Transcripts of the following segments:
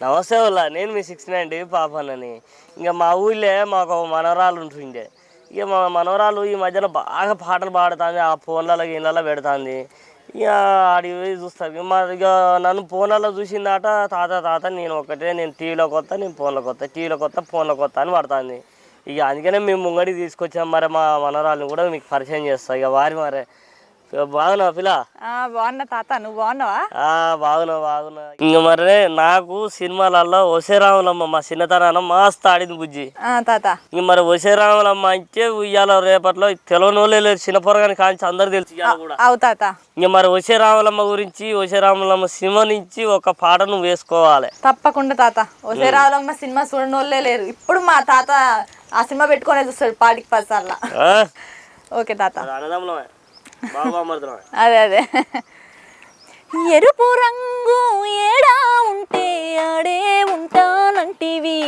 నమస్తే వాళ్ళ నేను మీ 69 పాపనని. ఇంకా మా ఊళ్ళో మాకు మనవరాలు ఉంటుండే. ఇక మా మనవరాలు ఈ మధ్యన బాగా పాటలు పాడుతుంది, ఆ ఫోన్లలో ఇళ్ళలో పెడుతుంది. ఇక ఆడికి పోయి చూస్తాను ఇక నన్ను ఫోన్లలో చూసిందాట. తాత తాత నేను టీవీలోకి వస్తా, నేను ఫోన్లోకి వస్తా, టీవీలోకి వస్తా, ఫోన్లోకి వస్తా అని పడుతుంది. ఇక అందుకనే మేము ముంగడికి తీసుకొచ్చాం. మరి మా మనవరాలను కూడా మీకు పరిచయం చేస్తాం. ఇక మరి బాగున్నావా పిల్ల? బాగున్నా తాత, నువ్వు బాగున్నావా? బాగున్నా. ఇంక మరి నాకు సినిమాలలో వసేరాములమ్మ మా చిన్నతనాన మస్తు ఆడింది బుజ్జి తాత. ఇంక మరి వసేరాములమ్మ అంటే ఇవాళ రేపట్లో తెలవనోళ్ళే లేదు, చిన్న పొరగాని కాంచి అందరు తెలుసు కూడా. అవు తాత. ఇంక మరి వసేరాములమ్మ గురించి వసేరాములమ్మ సినిమా నుంచి ఒక పాట నువ్వు వేసుకోవాలి. తప్పకుండా తాత. వసేరాములమ్మ సినిమా చూడనోళ్ళే లేరు. ఇప్పుడు మా తాత ఆ సినిమా పెట్టుకునే చూస్తాడు పాటికి 10 సార్లు. ఓకే తాత. అన్నదమ్ములమే. అదే ఎరుపు రంగు ఏడా ఉంటే ఆడే ఉంటానంటివి,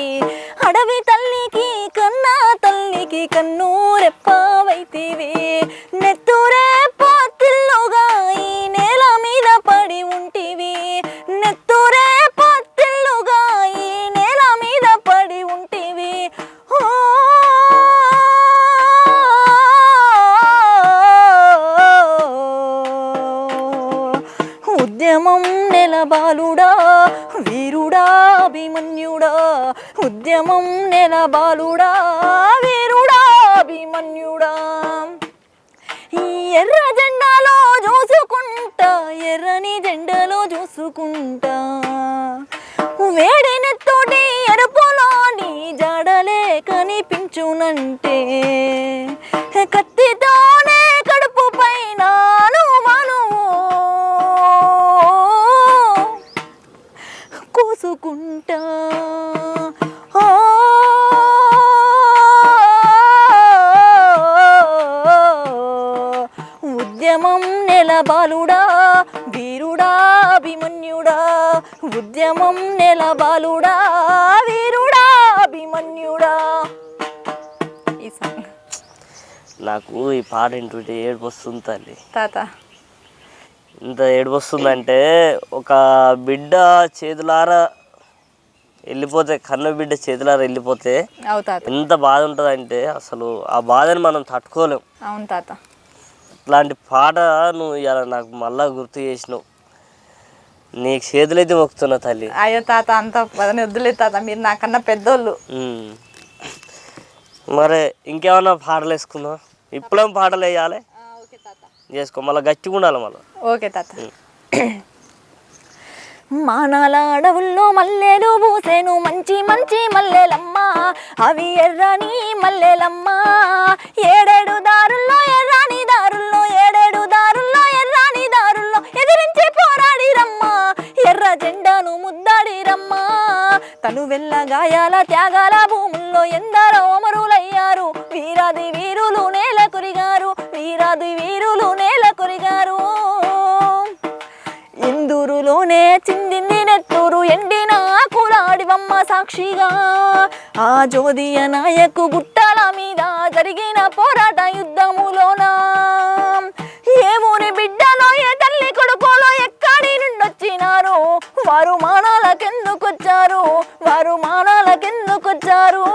అడవి తల్లికి కన్నా తల్లికి కన్ను రెప్పవైతివి, నెత్తురే పొత్తిల్లుగా ఈ నేల మీద పడి ఉంటివి, నెత్తురే పొత్తిల్లుగా ఈ నేల మీద పడి ఉంటివి. ఉద్యమం నెలబాలుడా వీరుడా అభిమన్యుడా, ఉద్యమం నెలబాలుడా వీరుడా అభిమన్యుడా, ఎర్ర జెండాలో చూసుకుంటా ఎర్రని జెండాలో చూసుకుంటా, వేడినెత్తోటి ఎరుపులోని జాడలే కనిపించునంటే, కత్తితోనే కడుపు పైన కూసుకుంటా. ఉద్యమం నెలబాలుడా వీరుడా అభిమన్యుడా, ఉద్యమం నెలబాలుడా వీరుడా అభిమన్యుడా. ఈ సాంగ్ నాకు ఈ పాట వింటుంటే ఏడుపు వస్తుంది తల్లి. తాత ఇంత ఏడుపు వస్తుందంటే, ఒక బిడ్డ చేతులారా వెళ్ళిపోతే, కన్న బిడ్డ చేతులారా వెళ్ళిపోతే ఎంత బాధ ఉంటుంది అంటే అసలు ఆ బాధని మనం తట్టుకోలేం. అవును తాత. ఇట్లాంటి పాట నువ్వు ఇలా నాకు మళ్ళా గుర్తు చేసినావు. నీకు చేతులైతే మొక్కుతున్నా తల్లి. అయ్యో తాత, అంత పదని వద్దులేదు తాత, మీరు నాకన్నా పెద్దోళ్ళు. మరి ఇంకేమన్నా పాటలు వేసుకుందాం? ఇప్పుడేం పాటలు వేయాలి చేసుకో, మళ్ళీ గట్టిగా ఉండాలి మళ్ళీ. ఓకే తాత. మానాల అడవుల్లో మల్లెలు పూసేను మంచి మంచి మల్లెలమ్మ, అవి ఎర్రని మల్లెలమ్మ, ఏడేడు దారుల్లో ఎర్రని దారుల్లో, ఏడేడు దారుల్లో ఎర్రని దారుల్లో ఎదిరించి పోరాడి రమ్మ, ఎర్ర జెండాను ముద్దాడి రమ్మ, తను వెళ్ళ గాయాల త్యాగాల భూముల్లో ఎందరో అమరులయ్యారు, వీరాది వీరులు నేల కొరిగారు, వీరాది వీరులు నేల కొరిగారు, ఇందూరులోనే చిందింది నెత్తూరు ఎండిన ఆకులాడివమ్మ సాక్షిగా, ఆ జోదియ నాయకు గుట్టల మీద జరిగిన పోరాట యుద్ధములోన, ఏ ఊరి బిడ్డలో ఏ తల్లి కొడుకోలో ఎక్కడి నుండొచ్చినారు, వారు మానాలకెందుకొచ్చారు, వారు మానాలకెందుకొచ్చారు,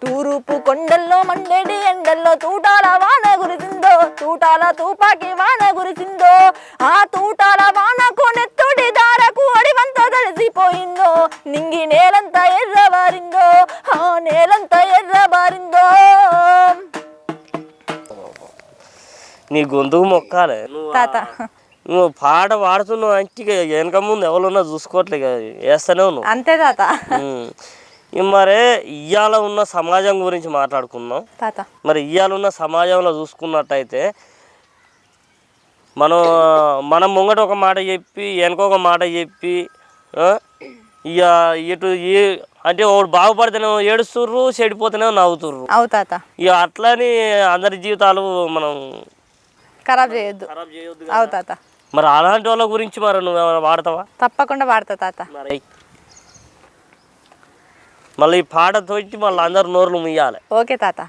తూరుపు కొండల్లో మండేటి ఎండల్లో తూటాల వాన గురిసిందో, తూటాల తూపాకి వాన గురిసిందో, ఆ తూటాల వానకు నెత్తుడి దారకు అడివంతా తడిసిపోయిందో, నింగి నేలంతా ఎర్రబారిందో, ఆ నేలంతా ఎర్రబారిందో. నీ గొంతుకు మొక్కాలే తాత. నువ్వు పాట పాడుతున్నావు అంటే వెనక ముందు ఎవరున్నా చూసుకోవట్లే కదా, వేస్తానే ఉన్నావు అంతే తాత. మరి ఇవాళ ఉన్న సమాజం గురించి మాట్లాడుకుందాం తాత. మరి ఇవాళ ఉన్న సమాజంలో చూసుకున్నట్టయితే మనం ముంగట ఒక మాట చెప్పి వెనక ఒక మాట చెప్పి, ఇక ఇటు అంటే ఒకడు బాగుపడితేనే ఏడుస్తుర్రు, చెడిపోతేనే నవ్వుతుర్రు. అవుతాత. ఇక అట్లని అందరి జీవితాలు మనం ఖరాబ్ చేయొద్దు. అవుతాత. మరి అలాంటి వాళ్ళ గురించి మరి నువ్వు ఏమైనా వాడతావా? తప్పకుండా వాడతా తాత. మళ్ళీ ఈ పాట తోచి మళ్ళీ అందరు నోర్లు ముయ్యాలి. ఓకే తాత.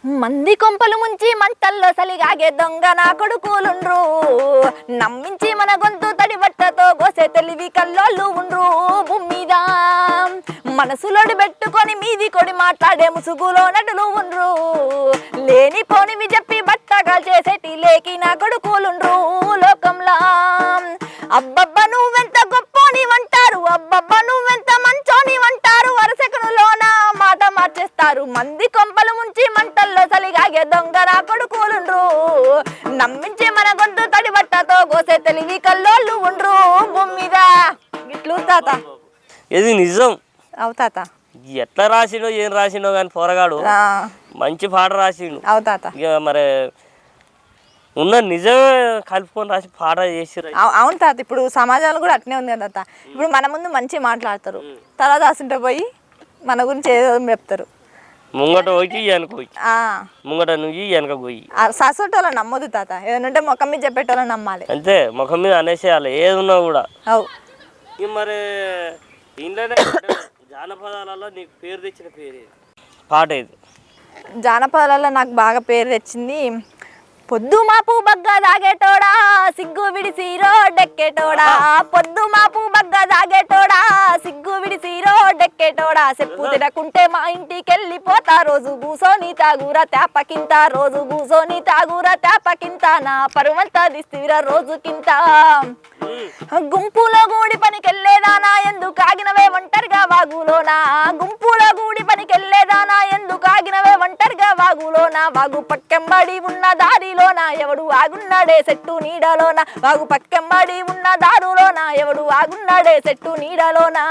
మంది కొంపలు ముంచి మంటల్లో సలిగాగే దొంగ నా కొడుకులుండ్రు నమ్మించి మన గొంతు తడి బట్టతో గోసే తెలివి కల్లోళ్ళు ఉండ్రు భూమి మీద మనసులోడి పెట్టుకొని మీది కొడి మాట్లాడే ముసుగులో నటులు ఉండ్రు లేని పోనివి చెప్పి బట్టగా చేసేటి లేకి నా కొడుకులుండ్రు లోకంలా అబ్బబ్బా నువ్వెంత గొప్పోని వంటారు అబ్బబ్బా నువ్వెంత మంచోని వంటారు వరసెకనులోన మాట మార్చేస్తారు మంది కొంపలు ముంచి మంటల్లో సలిగాగే దొంగ నా కొడుకులుండ్రు నమ్మించి మన గొంతు తడి బట్టతో గోసే తెలివి కల్లోళ్ళు ఉండ్రు భూమి మీద ఇట్లు తాత ఇది నిజం అవుతాత ఎట్లా రాసిండో ఏం రాసిండో కానీ పోరగాడు మంచి పాట రాసిండు అవుతాత ఇక మరి ఉన్న నిజమే కలుపుకొని రాసి పాట చేసి అవును తాత ఇప్పుడు సమాజంలో కూడా అట్నే ఉంది కదా తాత ఇప్పుడు మన ముందు మంచి మాట్లాడతారు తర్వాత అసంటే పోయి మన గురించి ఏదో చెప్తారు ముంగట పోయి వెనక పోయి ముంగట నువ్వు వెనక పోయి సాసోటోళ్ళని నమ్మొద్దు తాత ఏదంటే ముఖం మీద చెప్పేటోళ్ళని నమ్మాలి అంతే ముఖం మీద అనేసేయాలి ఏది ఉన్నా కూడా అవు మరి దీంట్లోనే జానపదాలలో నీకు పేరు తెచ్చిన పేరు పాట ఇది జానపదాలలో నాకు బాగా పేరు తెచ్చింది పొద్దు మాపు బగ్గ దాగేటోడా సిగ్గు విడిసి రోడ్డెక్కేటోడా పొద్దు మాపు బగ్గ దాగేటోడా సిగ్గు విడిసి రోడ్డెక్కేటోడా చెప్పు తినకుంటే మా ఇంటికెళ్ళిపోతా రోజు కూసోని తాగురా తేపకింత రోజు కూసోని తాగురా తేపకింత నా పరువంతా దిస్తిరా రోజుకింత గుంపులో గూడి పనికెళ్ళేదానా ఎందుకు ఆగినవే ఒంటరిగా వాగులోనా గుంపులో గూడి పనికెళ్ళేదానా ఎందుకు ఆగినవే ఒంటరిగా వాగులోనా వాగు పక్కెంబడి ఉన్న దారిలోనా ఎవడు ఆగున్నాడే చెట్టు నీడలోనా వాగు పక్కెంబడి ఉన్న దారులోనా ఎవడు ఆగున్నాడే చెట్టు నీడలోనా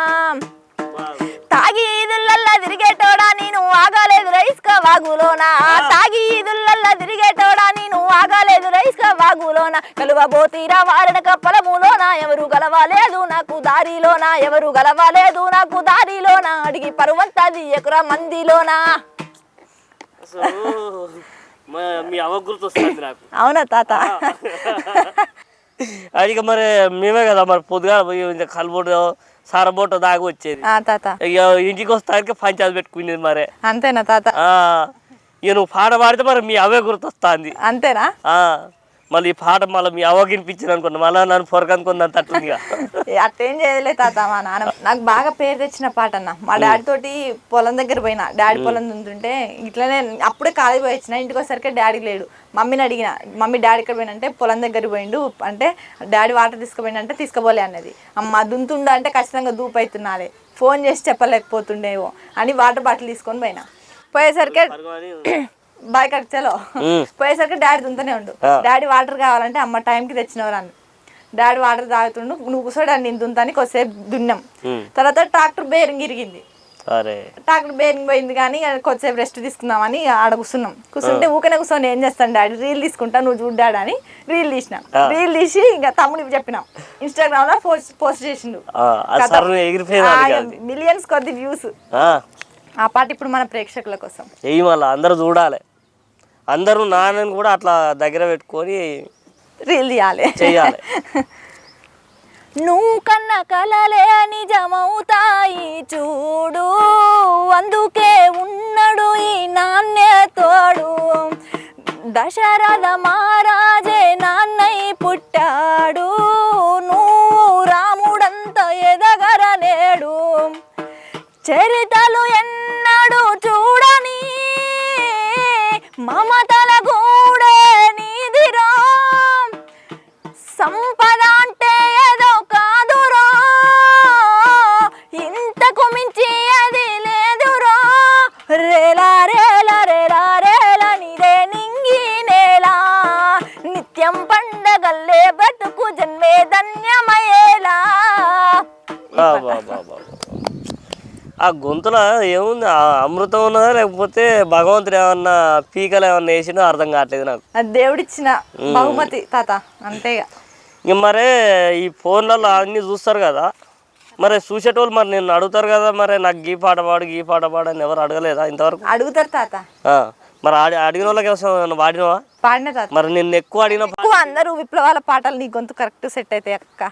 తాగి ఈదుల్లల్లా తిరిగేటోడా నేను ఆగలేదు రైస్క వాగులోనా తాగి ఈదుల్లల్లా తిరిగేటోడా నేను ఆగలేదు రైస్క వాగులోనా కలువబోతీరా వారనక పొలములోనా ఎవరు గలవాలేదు నాకు దారిలోనా ఎవరు గలవాలేదు నాకు దారిలోనా అడిగి పరువంతది ఎకురా మందిలోనా మీ అవ్వ గుర్తొస్తుంది నాకు అవునా తాత అది మరి మేమే కదా మరి పొద్దుగా పోయి కలబోటు సారబోట దాకా వచ్చేది ఇక ఇంటికి వస్తానికి పంచాయతీ పెట్టుకునేది మరి అంతేనా తాత ఇక నువ్వు పాట పాడితే మరి మీ అవే గుర్తొస్తుంది అంతేనా మళ్ళీ ఈ పాట మళ్ళీ మీ అవ్వకి వినిపించింది అనుకున్నా మళ్ళీ నన్ను పొరకనుకున్నాను తట్టుందిగా అట్టేం చేయలే తాత మా నాన్న నాకు బాగా పేరు తెచ్చిన పాట అన్న మా డాడీ తోటి పొలం దగ్గర పోయినా డాడీ పొలం ఉంటుంటే ఇట్లనే అప్పుడే కాలేజ్ పోయి వచ్చిన ఇంటికి వచ్చేసరికి డాడీ లేడు మమ్మీని అడిగిన మమ్మీ డాడీ ఎక్కడ పోయినంటే పొలం దగ్గర పోయిండు అంటే డాడీ వాటర్ తీసుకుపోయిందంటే తీసుకుపోలే అన్నది అమ్మ దుంతుండ అంటే ఖచ్చితంగా దూపు అవుతున్నాలే ఫోన్ చేసి చెప్పలేకపోతుండేవో అని వాటర్ బాటిల్ తీసుకొని పోయినా పోయేసరికి బాయ్ కచ్చలో పోయేసరికి డాడీ దుంతనే ఉండు డాడీ వాటర్ కావాలంటే అమ్మ టైంకి తెచ్చినవారు అని డాడీ వాటర్ తాగుతుండు నువ్వు కూర్చోడు నేను దుంతానికి కొద్దిసేపు దున్నాం తర్వాత ట్రాక్టర్ బేరింగ్ ఇరిగింది ట్రాక్టర్ బేరింగ్ పోయింది కానీ కొద్దిసేపు రెస్ట్ తీసుకుందామని ఆడ కూర్చుంటే ఊకనే కూర్చొని ఏం చేస్తాను డాడీ రీల్ తీసుకుంటా నువ్వు చూడ్డాడు అని రీల్ తీసినాం రీల్ తీసి ఇంకా తమ్ముడికి చెప్పినాం ఇన్స్టాగ్రామ్ లో పోస్ట్ చేసిండు మిలియన్స్ కొద్ది వ్యూస్ ఆ పాట ఇప్పుడు మన ప్రేక్షకుల కోసం అందరూ చూడాలి అందరూ నాన్నని కూడా అట్లా దగ్గర పెట్టుకొని రీల్ తీయాలి చేయాలి నువ్వు కన్న కలలే నిజమవుతాయి చూడు అందుకే ఉన్నాడు ఈ నాన్నే తోడు దశరథ మహారాజే నాన్నై పుట్టాడు నువ్వు రాముడంత ఎదగరనేడు చరితలు ఎన్నడు చూడని మమతల గూడే నీదిరా సంపద అంటే ఏదో కాదురా ఇంతకు మించి అది లేదురా రేలా రేలా రేలా రేలా నీదే నింగి నేలా నిత్యం పండగల్లే బ్రతుకు జన్మే ధన్యమయేలా ఆ గొంతులో ఏముంది అమృతం ఉన్నదా లేకపోతే భగవంతుడు ఏమన్నా పీకలు ఏమన్నా వేసినా అర్థం కావట్లేదు నాకు దేవుడిచ్చిన బహుమతి తాత అంతేగా ఇంక మరే ఈ ఫోన్లలో అన్నీ చూస్తారు కదా మరి చూసేటోళ్ళు మరి నేను అడుగుతారు కదా మరి నాకు గీ పాట పాడు అని ఎవరు అడగలేదా ఇంతవరకు అడుగుతారు తాత మరి అడిగిన వాళ్ళకి వాడినవా పాడిన తాత మరి నిన్ను ఎక్కువ అందరూ విప్లవాల పాటలు నీ గొంతు కరెక్ట్ సెట్ అయితే అక్క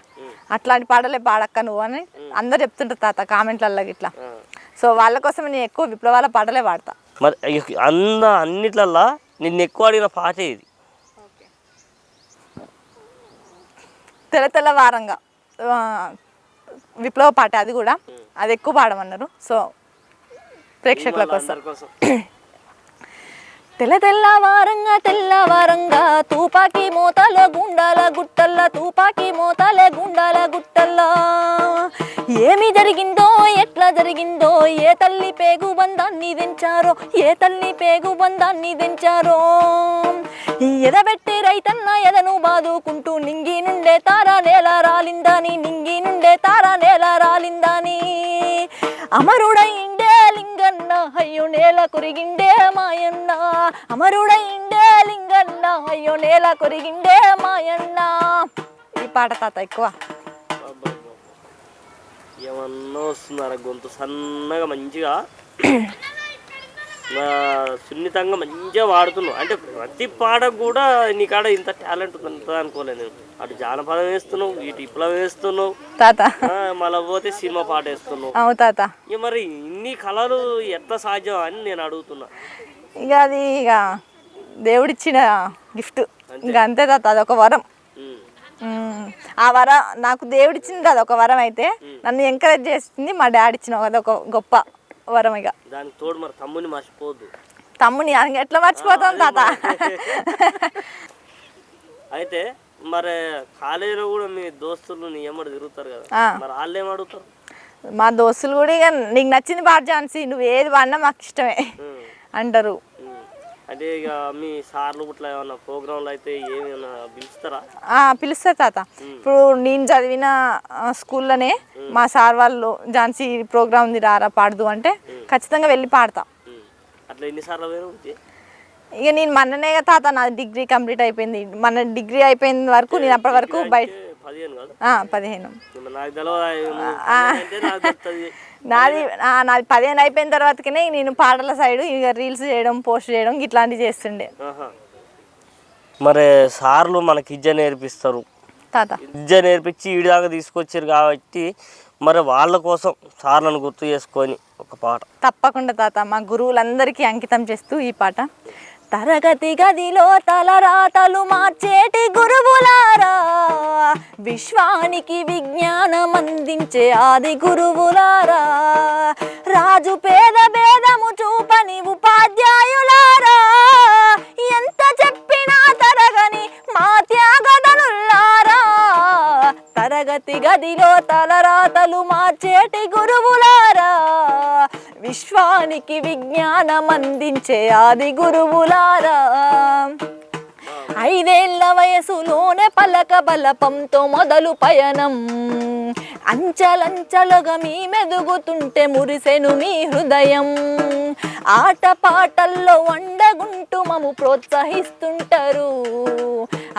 అట్లాంటి పాటలే పాడక్క నువ్వు అని అందరు చెప్తుంటారు తాత కామెంట్లలో ఇట్లా సో వాళ్ళ కోసం నేను ఎక్కువ విప్లవాల పాటలే పాడతా మరి అన్నిట్లల్లా నిన్ను ఎక్కువ అడిగిన పాటే ఇది. తెల్లవారంగా విప్లవ పాట, అది కూడా అది ఎక్కువ పాడమన్నారు. సో ప్రేక్షకుల కోసం తెల్లవారంగా తెల్లవారంగా తుపాకీ మోతల గుండాల గుట్టల్ల, తుపాకీ మోతల గుండాల గుట్టల్ల, ఏమి జరిగిందో ఎట్లా జరిగిందో, ఏ తల్లి పేగు బంధాన్ని తెంచారో, ఏ తల్లి పేగు బంధాన్ని తెంచారో, ఎదబెట్టి రైతన్న ఎదను బాదుకుంటూ నింగి నుండే తారా నేల రాలిందని, నింగి నుండే తారా నేల రాలిందని, అమరుడైండే లింగన్న అయ్యో నేల కొరిగిండే మాయన్న, అమరుడైండే లింగన్న అయ్యో నేల కొరిగిండే మాయన్న. ఈ పాట తాత ఎక్కువ. ఏమన్నా వస్తున్నారా గొంతు సన్నగా మంచిగా సున్నితంగా మంచిగా వాడుతున్నావు. అంటే ప్రతి పాటకు కూడా నీ కాడ ఇంత టాలెంట్ ఉంటుంది అనుకోలేదు నేను. అటు జానపదం వేస్తున్నావు, ఇటు విప్లవం వేస్తున్నావు తాత, మళ్ళీ పోతే సినిమా పాట వేస్తున్నావు. అవు తాత. ఇక మరి ఇన్ని కళలు ఎట్లా సాధ్యం అని నేను అడుగుతున్నా. ఇక అది ఇక దేవుడిచ్చిన గిఫ్ట్, ఇంకా అంతే తాత. అదొక వరం. ఆ వరం నాకు దేవుడిచ్చింది, అదొక వరం. అయితే నన్ను ఎంకరేజ్ చేస్తుంది మా డాడీ ఇచ్చిన అదొక గొప్ప వరం. ఇక దానికి తోడు మరి తమ్ముని మర్చిపోవద్దు. తమ్ముని ఎట్లా మర్చిపోతాం తాత. అయితే మరి కాలేజీలో కూడా మీ దోస్తులు నీ ఎమ్మడి తిరుగుతారు కదా, మరి వాళ్ళు ఏం అడుగుతారు? మా దోస్తులు కూడా ఇక నీకు నచ్చింది పాట ఝాన్సీ, నువ్వు ఏది పాడినా మాకు ఇష్టమే అంటారు. అంటే ఇక మీ సార్లు ఇట్లా ఏమన్నా ప్రోగ్రాంలు అయితే ఏమైనా పిలుస్తారా? పిలుస్తారు తాత. ఇప్పుడు నేను చదివిన స్కూల్లోనే మా సార్ వాళ్ళు ఝాన్సీ ప్రోగ్రామ్ ఉంది రారా పాడదు అంటే ఖచ్చితంగా వెళ్ళి పాడతా. అట్లా ఎన్నిసార్లు పోయినా? ఇక నేను మొన్ననే తాత నాది డిగ్రీ కంప్లీట్ అయిపోయింది. మన డిగ్రీ అయిపోయిన వరకు నేను అప్పటి వరకు బయట 15 నాది 15 అయిపోయిన తర్వాతనే నేను పాటల సైడ్ ఇక రీల్స్ చేయడం, పోస్ట్ చేయడం ఇట్లాంటివి చేస్తుండే. మరి సార్లు మనకి ఇజ్జ నేర్పిస్తారు తాత, ఇజ్జ నేర్పించి ఈడిదాకా తీసుకొచ్చారు కాబట్టి మరి వాళ్ళ కోసం సార్లను గుర్తు చేసుకొని ఒక పాట. తప్పకుండా తాత, మా గురువులందరికీ అంకితం చేస్తూ ఈ పాట. తరగతి గదిలో తలరాతలు మార్చేటి గురువులారా, విశ్వానికి విజ్ఞానం అందించే ఆది గురువులారా, రాజు పేద భేదము చూపని ఉపాధ్యాయులారా, ఎంత చెప్పినా తరగని మా త్యాగదనులారా, తరగతి గదిలో తలరాతలు మార్చేటి గురువులారా, విశ్వానికి విజ్ఞానం అందించే ఆది గురువులారా, 5 ఏళ్ల వయసులోనే పలక బలపంతో మొదలు పయనం, అంచలంచలుగా మీ మెదుగుతుంటే మురిసెను మీ హృదయం, ఆట పాటల్లో వండగుంటూ మము ప్రోత్సహిస్తుంటారు,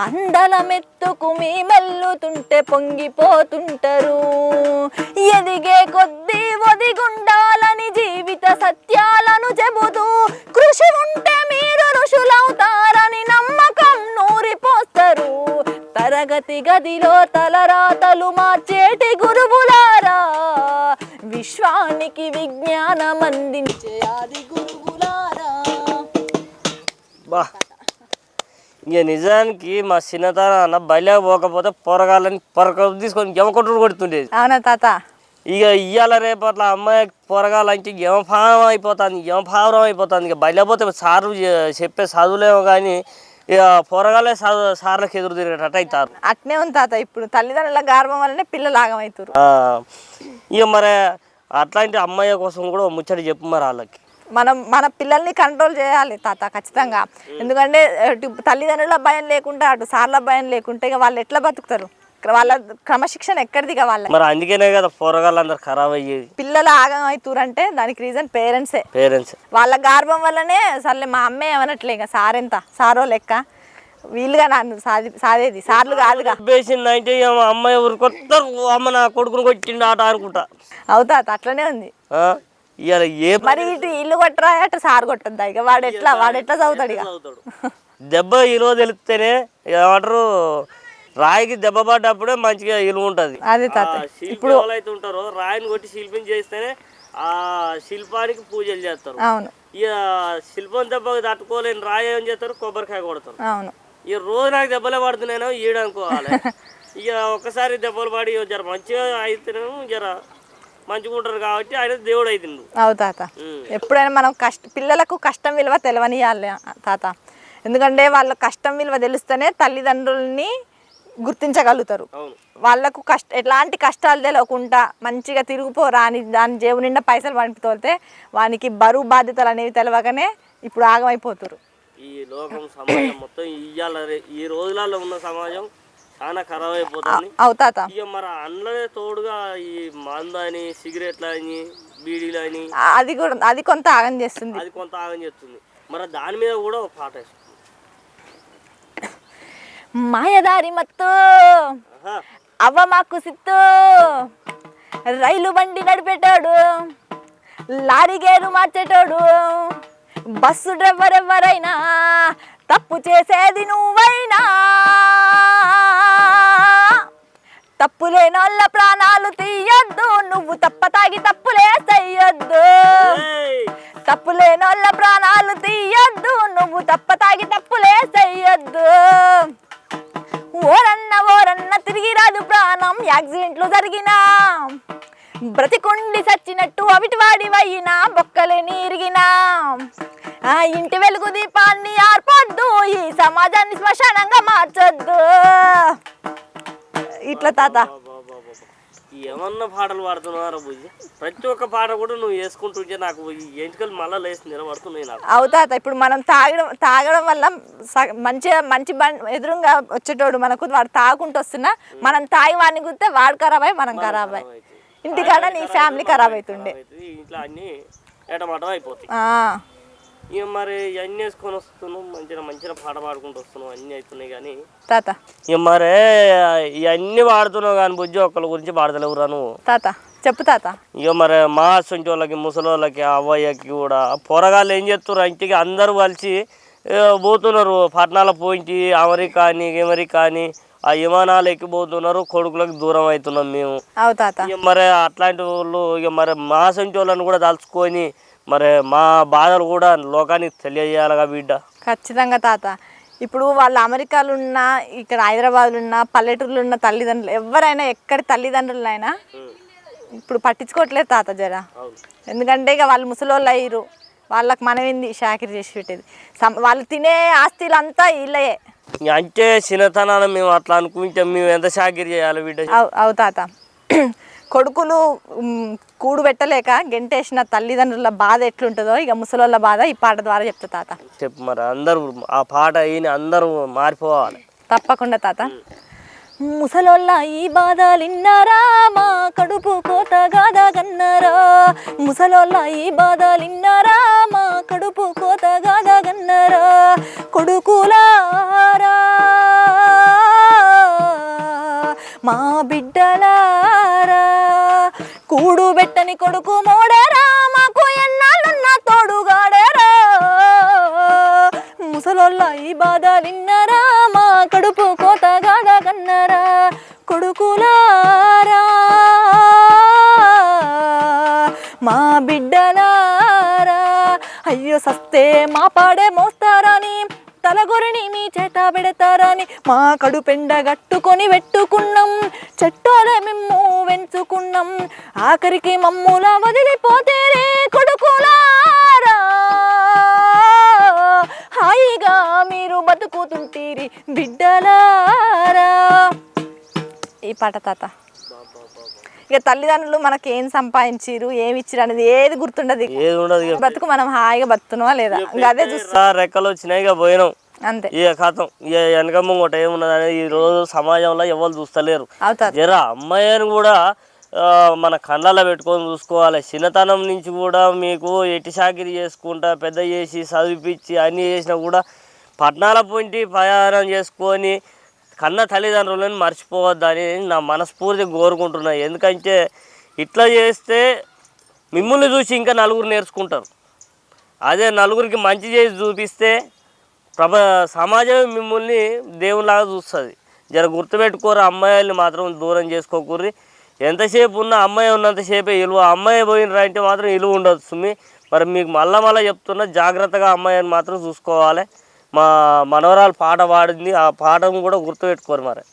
అందల మెత్తుకు మీ మెల్లుతుంటే పొంగిపోతుంటారు, ఎదిగే కొద్దీ ఒదిగుండాలని జీవిత సత్యాలను చెబుతూ, కృషి ఉంటే మీరు ఋషులవుతారని నమ్మకం నూరిపోస్తారు, తరగతి గదిలో తలరాతలు మార్చేటి గురువులారా, విశ్వానికి విజ్ఞానం అందించే ఆది గురువులారా. బా, ఇక నిజానికి మా చిన్నతన బయలు పోకపోతే పొరగాలని తీసుకొని ఎమకొట్టు కొడుతుండేది. అవునా తాత? ఇక ఇయ్యాల రేపట్ల అమ్మాయి పొరగాలంటే యమభావం అయిపోతుంది. ఇక బయలు పోతే సార్లు చెప్పే చదువులేమో కానీ ఇక పొరగాలే సార్లకు ఎదురు తిరిగేటట్టు అవుతారు. అట్నే ఉంది తాత. ఇప్పుడు తల్లిదండ్రుల గర్భం వల్లనే పిల్లలు ఆగమవుతారు. ఇక మరి అట్లాంటి అమ్మాయి కోసం కూడా ముచ్చట చెప్పు మరి వాళ్ళకి. మన పిల్లల్ని కంట్రోల్ చేయాలి తాత ఖచ్చితంగా. ఎందుకంటే తల్లిదండ్రుల భయం లేకుండా అటు సార్ల భయం లేకుంటే ఇక వాళ్ళు ఎట్లా బతుకుతారు? వాళ్ళ క్రమశిక్షణ ఎక్కడిది ఇక వాళ్ళ. మరి అందుకనే కదా పొరగాళ్ళు అందరు ఖరాబ్ అయ్యేది. పిల్లలు ఆగమవుతారు అంటే దానికి రీజన్ పేరెంట్సే. వాళ్ళ గర్భం వల్లనే. సర్లే మా అమ్మే ఏమనట్లే ఇక సారెంత సారో లెక్క వీళ్ళుగా నన్ను సాదేది సార్లు కాదుగా. అంటే అమ్మాయి ఊరుకొస్తారు, అమ్మ నా కొడుకుని కొట్టిండు ఆట అనుకుంటా. అవుతా అట్లనే ఉంది. మరి ఇటు ఇల్లు కొట్టరా అటు సార్ కొట్టద్దా? ఇక వాడు ఎట్లా చదువుతాడు? ఇక దెబ్బ ఇలువ తెలిస్తేనే ఏమంటారు, రాయికి దెబ్బ పడ్డప్పుడే మంచిగా ఇలువ ఉంటుంది. అదే తాత. ఇప్పుడు ఎవరైతే ఉంటారో రాయిని కొట్టి శిల్పం చేస్తేనే ఆ శిల్పానికి పూజలు చేస్తారు. అవును. ఇక శిల్పం దెబ్బకి తట్టుకోలేని రాయి ఏం చేస్తారు, కొబ్బరికాయ కొడతారు. అవును. ఇక రోజు నాకు దెబ్బలే పడుతున్నాయో ఈడనుకోవాలి. ఇక ఒక్కసారి దెబ్బలు పడి జర మంచిగా అయితేనేమో జర మంచిగా ఉంటారు కాబట్టి ఆయన దేవుడు అవుతుండు. అవు తాత, ఎప్పుడైనా మనం పిల్లలకు కష్టం విలువ తెలవనియాలి తాత. ఎందుకంటే వాళ్ళ కష్టం విలువ తెలిస్తేనే తల్లిదండ్రుల్ని గుర్తించగలుగుతారు. వాళ్ళకు ఎట్లాంటి కష్టాలు తెలియకుండా మంచిగా తిరిగిపోరా అని దాని జేబు నిండా పైసలు పంపితోలితే వానికి బరువు బాధ్యతలు అనేవి తెలియకనే ఇప్పుడు ఆగమైపోతారు. ఈ లోకం సమాజం మొత్తం ఇవాళ ఈ రోజులలో ఉన్న సమాజం చాలా ఖరాబ్ అయిపోతుంది. అవుతాత ఇక మరి అందులోనే తోడుగా ఈ మందు అని, సిగరెట్లు అని, బీడీలు అని అది కొంత ఆగం చేస్తుంది. మరి దాని మీద కూడా ఒక పాట వేస్తుంది. మాయదారి మత్తు అవ్వ మాకు సిత్తు, రైలు బండి నడిపేటాడు, లారీ గేరు మార్చేటోడు, బస్సు డ్రైవర్ ఎవరైనా తప్పు చేసేది నువ్వైనా, తప్పు లేనోళ్ళ ప్రాణాలు తీయొద్దు, నువ్వు తాగి తప్పులే చెయ్యొద్దు, తప్పు లేనోళ్ళ ప్రాణాలు తీయొద్దు, నువ్వు తాగి తప్పులే చెయ్యొద్దు. ఓరన్న తిరిగి రాదు ప్రాణం యాక్సిడెంట్లు జరిగినా, బ్రతికుండి సచ్చినట్టు అవిటి వాడివైనా, బొక్కలే నీరిగినా, ఇంటి వెలుగు దీపాన్ని ఆర్పొద్దు, ఈ సమాజాన్ని శ్మశానంగా మార్చొద్దు. ఇట్లా తాత ఏమన్నా పాటలు పాడుతున్నారా బుజ్జి? ప్రతి ఒక్క పాట కూడా నువ్వు వేసుకుంటుంటే నాకు ఎంటికలు మళ్ళీ లేచి నిలబడుతున్నాయి నాకు. అవుతాత, ఇప్పుడు మనం తాగడం వల్ల మంచి ఎదురుగా వచ్చేటోడు మనకు వాడు తాగుకుంటూ వస్తున్నా, మనం తాగి వాడిని గుర్తే వాడు ఖరాబ్ అయ్యి మనం ఖరాబ్ అయ్యి ఇంటికాడ నీ ఫ్యామిలీ ఖరాబ్ అవుతుండే. ఇంట్లో అన్ని ఏటమాటం అయిపోతాయి. ఇక మరి ఇవన్నీ వేసుకొని వస్తున్నాం, మంచిగా పాట పాడుకుంటూ వస్తున్నాం, అన్నీ అవుతున్నాయి. కానీ తాత ఇక మరి ఇవన్నీ పాడుతున్నావు కానీ బుజ్జి ఒక్కళ్ళ గురించి పాడతలేవురా నువ్వు. తాత చెప్పు తాత. ఇక మరి మా సొంటి వాళ్ళకి, ముసలోళ్ళకి, అవ్వయ్యకి కూడా పొరగాళ్ళు ఏం చేస్తున్నారు, ఇంటికి అందరూ కలిసి పోతున్నారు పట్టణాల పోయించి, అమెరికా అని ఆ విమానాలు ఎక్కిపోతున్నారు, కొడుకులకు దూరం అవుతున్నాం మేము. ఇక మరి అట్లాంటి వాళ్ళు ఇక మరి మా సొంటి వాళ్ళని కూడా తలుచుకొని మరి మా బాధలు కూడా లోకానికి తెలియజేయాలిగా బిడ్డ. ఖచ్చితంగా తాత. ఇప్పుడు వాళ్ళు అమెరికాలో ఉన్నా, ఇక్కడ హైదరాబాద్లో ఉన్నా, పల్లెటూరులో ఉన్న తల్లిదండ్రులు ఎవరైనా, ఎక్కడి తల్లిదండ్రులైనా ఇప్పుడు పట్టించుకోవట్లేదు తాత జర. ఎందుకంటే ఇక వాళ్ళు ముసలోళ్ళు అయ్యారు, వాళ్ళకి మనమేంది షాకిరి చేసి పెట్టేది. వాళ్ళు తినే ఆస్తులు అంతా వీళ్ళయే. అంటే చిన్నతనాన్ని మేము అట్లా అనుకుంటే మేము ఎంత షాకిరి చేయాలి బిడ్డ? అవు తాత. కొడుకులు కూడు పెట్టలేక గెంటేసిన తల్లిదండ్రుల బాధ ఎట్లుంటుందో ఇక ముసలోళ్ళ బాధ ఈ పాట ద్వారా చెప్తా తాత. చెప్పు మరి, అందరూ ఆ పాట అయిన అందరూ మారిపోవాలి. తప్పకుండా తాత. ముసలోళ్ళ ఈ బాధలిన్నారా, మా కడుపు కోత గాదగన్నారా, ముసలోళ్ళ ఈ బాధలిన్నారా, మా కడుపు కోత గాదగన్నారా, కొడుకులారా మా బిడ్డలారా, కూడు పెట్టని కొడుకు మోడేరా, మాకు ఎన్నాళ్ళున్న తోడుగాడేరా, ముసలోళ్ళ ఈ బాధలిన్నారా, మా కడుపు కోత గాదగన్నారా, కొడుకులారా మా బిడ్డలారా, అయ్యో సస్తే మా పాడే మోస్తారని, తలగొరిని మీ చేత పెడతారని, మా కడుపెండ గట్టుకొని పెట్టుకున్నాం, చెట్టోలే మేము వెంచుకున్నాం, ఆఖరికి మమ్ముల వదిలిపోతేరే కొడుకులారా, హాయిగా మీరు బతుకుతుంటీరి బిడ్డలారా. ఈ పాట తాత. ఇక తల్లిదండ్రులు మనకి ఏం సంపాదించారు, ఏమి ఇచ్చారు అనేది ఏది గుర్తుండదు. బతుకు మనం హాయిగా బతుకున్నావా లేదా అదే చూస్తా. రెక్కలు వచ్చినాయి ఇక పోయినాం అంతే. ఇక కథం. ఇక వెనకమ్మ ఒకటి ఏమున్నది అనేది ఈ రోజు సమాజంలో ఎవరు చూస్తలేరు. జర అమ్మాయిని కూడా మన కళ్ళల్లో పెట్టుకొని చూసుకోవాలి. చిన్నతనం నుంచి కూడా మీకు ఎట్టి చాకిరీ చేసుకుంటా పెద్ద చేసి చదివిపించి అన్నీ చేసినా కూడా పట్టణాల పొంటి ప్రయాణం చేసుకొని కన్న తల్లిదండ్రులను మర్చిపోవద్దని నా మనస్ఫూర్తిగా కోరుకుంటున్నాను. ఎందుకంటే ఇట్లా చేస్తే మిమ్మల్ని చూసి ఇంకా నలుగురు నేర్చుకుంటారు. అదే నలుగురికి మంచి చేసి చూపిస్తే సమాజం మిమ్మల్ని దేవునిలాగా చూస్తుంది. జర గుర్తుపెట్టుకోరు, అమ్మాయిల్ని మాత్రం దూరం చేసుకోకూర్రి. ఎంతసేపు ఉన్న అమ్మాయి ఉన్నంతసేపే విలువ, అమ్మాయి పోయినరా అంటే మాత్రం విలువ ఉండదు సుమ్మి. మరి మీకు మళ్ళా చెప్తున్నా, జాగ్రత్తగా అమ్మాయిని మాత్రం చూసుకోవాలి. మా మనవరాలు పాట పాడింది, ఆ పాటను కూడా గుర్తుపెట్టుకోరు మరి.